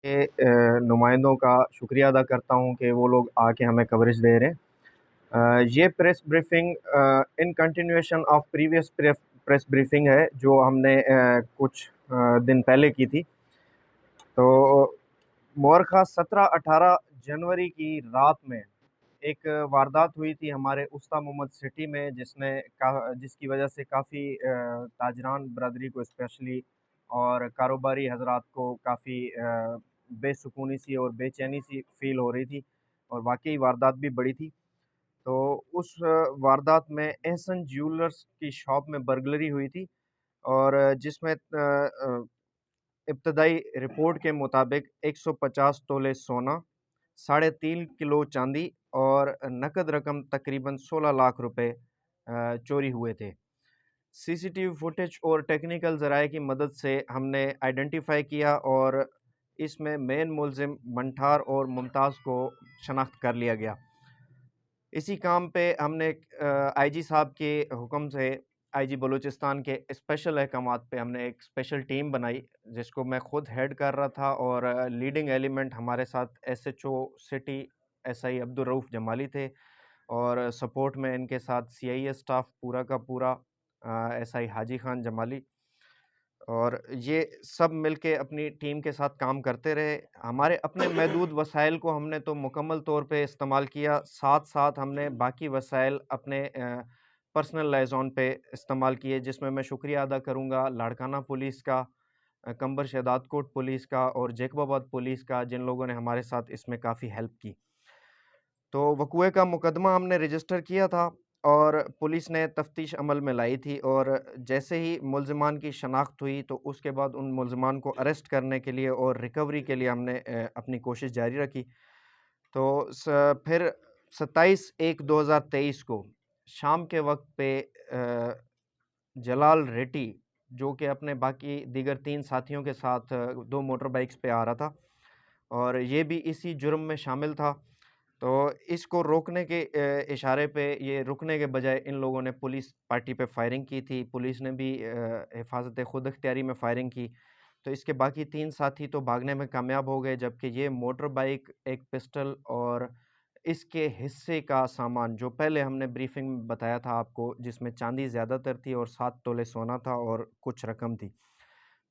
के नुमाइंदों का शुक्रिया अदा करता हूँ कि वो लोग आके हमें कवरेज दे रहे हैं। ये press briefing in continuation of previous press briefing है जो हमने कुछ दिन पहले की थी। तो मुअर्रखा 17-18 जनवरी की रात में एक वारदात हुई थी हमारे उस्ता मोहम्मद सिटी में जिसकी वजह से काफ़ी ताजरान बरादरी को स्पेशली और कारोबारी हज़रात को काफ़ी बेसुकूनी सी और बेचैनी सी फ़ील हो रही थी और वाक़ई वारदात भी बड़ी थी। तो उस वारदात में एहसन ज्वेलर्स की शॉप में बर्गलरी हुई थी और जिसमें इब्तदाई रिपोर्ट के मुताबिक 150 तोले सोना, 3.5 किलो चांदी और नकद रकम तकरीबन 16 लाख रुपए चोरी हुए थे। सीसीटीवी फुटेज और टेक्निकल ज़राए की मदद से हमने आइडेंटिफ़ाई किया और इसमें मेन मुलज़िम मंठार और मुमताज़ को शनाख्त कर लिया गया। इसी काम पे हमने आईजी साहब के हुक्म से आईजी बलूचिस्तान के स्पेशल अहकामात पे हमने एक स्पेशल टीम बनाई जिसको मैं खुद हेड कर रहा था और लीडिंग एलिमेंट हमारे साथ SHO city SI Abdul Rauf Jamali थे और सपोर्ट में इनके साथ सीआईए स्टाफ पूरा का पूरा एसआई हाजी खान जमाली और ये सब मिलके अपनी टीम के साथ काम करते रहे। हमारे अपने महदूद वसाइल को हमने तो मुकम्मल तौर पे इस्तेमाल किया, साथ-साथ हमने बाकी वसाइल अपने पर्सनल लाइज़ॉन पे इस्तेमाल किए, जिसमें मैं शुक्रिया अदा करूँगा लाड़काना पुलिस का, कंबर शहदाद कोट पुलिस का और जैकबाबाद पुलिस का, जिन लोगों ने हमारे साथ इसमें काफ़ी हेल्प की। तो वक़ूए का मुकदमा हमने रजिस्टर किया था और पुलिस ने तफ्तीश अमल में लाई थी और जैसे ही मुल्ज़िमान की शनाख्त हुई तो उसके बाद उन मुल्ज़िमान को अरेस्ट करने के लिए और रिकवरी के लिए हमने अपनी कोशिश जारी रखी। तो फिर 27/1/2023 को शाम के वक्त पे जलाल रेड्डी जो कि अपने बाकी दीगर 3 साथियों के साथ 2 मोटर बाइक्स पे आ रहा था और ये भी इसी जुर्म में शामिल था। तो इसको रोकने के इशारे पे ये रुकने के बजाय इन लोगों ने पुलिस पार्टी पे फायरिंग की थी। पुलिस ने भी हिफाज़त खुद इख्तियारी में फायरिंग की। तो इसके बाकी 3 साथी तो भागने में कामयाब हो गए जबकि ये मोटर बाइक, एक पिस्टल और इसके हिस्से का सामान जो पहले हमने ब्रीफिंग में बताया था आपको जिसमें चांदी ज़्यादातर थी और 7 तोले सोना था और कुछ रकम थी।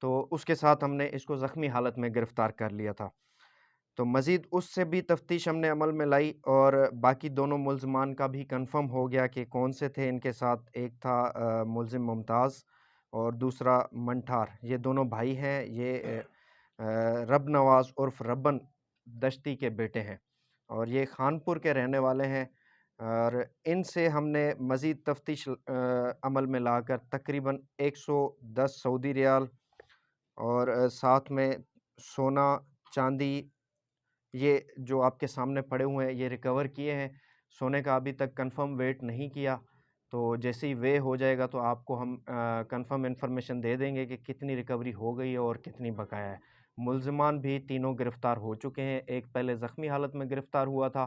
तो उसके साथ हमने इसको ज़ख्मी हालत में गिरफ़्तार कर लिया था। तो मज़ीद उससे भी तफ्तीश हमने अमल में लाई और बाकी दोनों मुल्ज़मान का भी कन्फ़र्म हो गया कि कौन से थे इनके साथ। एक था मुल्ज़िम मुमताज़ और दूसरा मंठार। ये दोनों भाई हैं। ये रब नवाज़ उर्फ़ रब्बन दश्ती के बेटे हैं और ये खानपुर के रहने वाले हैं और इनसे हमने मज़ीद तफ्तीश अमल में लाकर तकरीबन 110 सऊदी रियाल और साथ में सोना, चांदी ये जो आपके सामने पड़े हुए हैं ये रिकवर किए हैं। सोने का अभी तक कंफर्म वेट नहीं किया, तो जैसे ही वे हो जाएगा तो आपको हम कंफर्म इन्फॉर्मेशन दे देंगे कि कितनी रिकवरी हो गई है और कितनी बकाया है। मुल्ज़िमान भी तीनों गिरफ़्तार हो चुके हैं। एक पहले ज़ख्मी हालत में गिरफ़्तार हुआ था,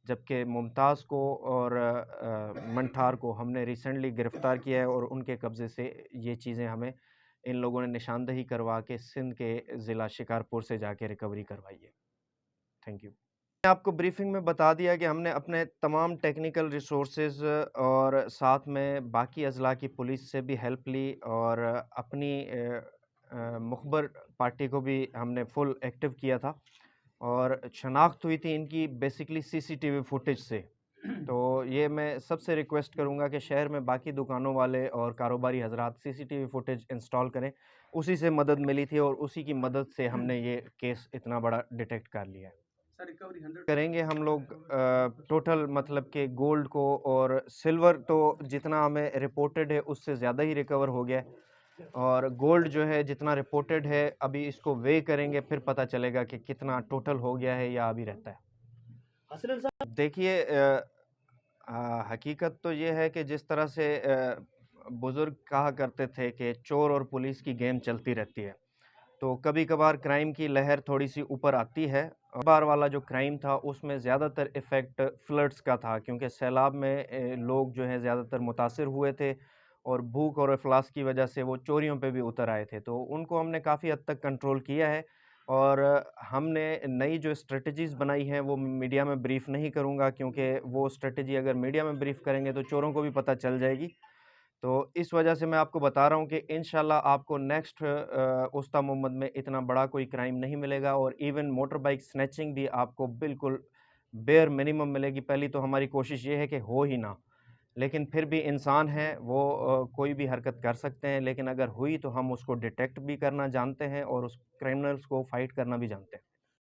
जबकि मुमताज़ को और मंठार को हमने रिसेंटली गिरफ़्तार किया है और उनके कब्ज़े से ये चीज़ें हमें इन लोगों ने निशानदही करवा के सिंध के ज़िला शिकारपुर से जाके रिकवरी करवाई है। Thank you. मैंने आपको ब्रीफिंग में बता दिया कि हमने अपने तमाम टेक्निकल रिसोर्सेज और साथ में बाकी अज़ला की पुलिस से भी हेल्प ली और अपनी मुखबर पार्टी को भी हमने फुल एक्टिव किया था और शनाख्त हुई थी इनकी बेसिकली सीसीटीवी फुटेज से। तो ये मैं सबसे रिक्वेस्ट करूँगा कि शहर में बाकी दुकानों वाले और कारोबारी हज़रात सीसीटीवी फुटेज इंस्टॉल करें। उसी से मदद मिली थी और उसी की मदद से हमने ये केस इतना बड़ा डिटेक्ट कर लिया है। सर रिकवरी 100 करेंगे हम लोग टोटल मतलब कि गोल्ड को और सिल्वर तो जितना हमें रिपोर्टेड है उससे ज़्यादा ही रिकवर हो गया है और गोल्ड जो है जितना रिपोर्टेड है अभी इसको वे करेंगे फिर पता चलेगा कि कितना टोटल हो गया है या अभी रहता है। देखिए हकीकत तो ये है कि जिस तरह से बुज़ुर्ग कहा करते थे कि चोर और पुलिस की गेम चलती रहती है, तो कभी-कभार क्राइम की लहर थोड़ी-सी ऊपर आती है। बार वाला जो क्राइम था उसमें ज़्यादातर इफ़ेक्ट फ्लड्स का था क्योंकि सैलाब में लोग जो हैं ज़्यादातर मुतासिर हुए थे और भूख और इफ़लास की वजह से वो चोरियों पे भी उतर आए थे। तो उनको हमने काफ़ी हद तक कंट्रोल किया है और हमने नई जो स्ट्रेटजीज़ बनाई हैं वो मीडिया में ब्रीफ़ नहीं करूँगा, क्योंकि वो स्ट्रेटजी अगर मीडिया में ब्रीफ़ करेंगे तो चोरों को भी पता चल जाएगी। तो इस वजह से मैं आपको बता रहा हूँ कि इंशाल्लाह आपको नेक्स्ट उस्ता मोहम्मद में इतना बड़ा कोई क्राइम नहीं मिलेगा, और इवन मोटर बाइक स्नैचिंग भी आपको बिल्कुल बेयर मिनिमम मिलेगी। पहली तो हमारी कोशिश ये है कि हो ही ना, लेकिन फिर भी इंसान है वो, कोई भी हरकत कर सकते हैं, लेकिन अगर हुई तो हम उसको डिटेक्ट भी करना जानते हैं और उस क्रिमिनल्स को फाइट करना भी जानते हैं।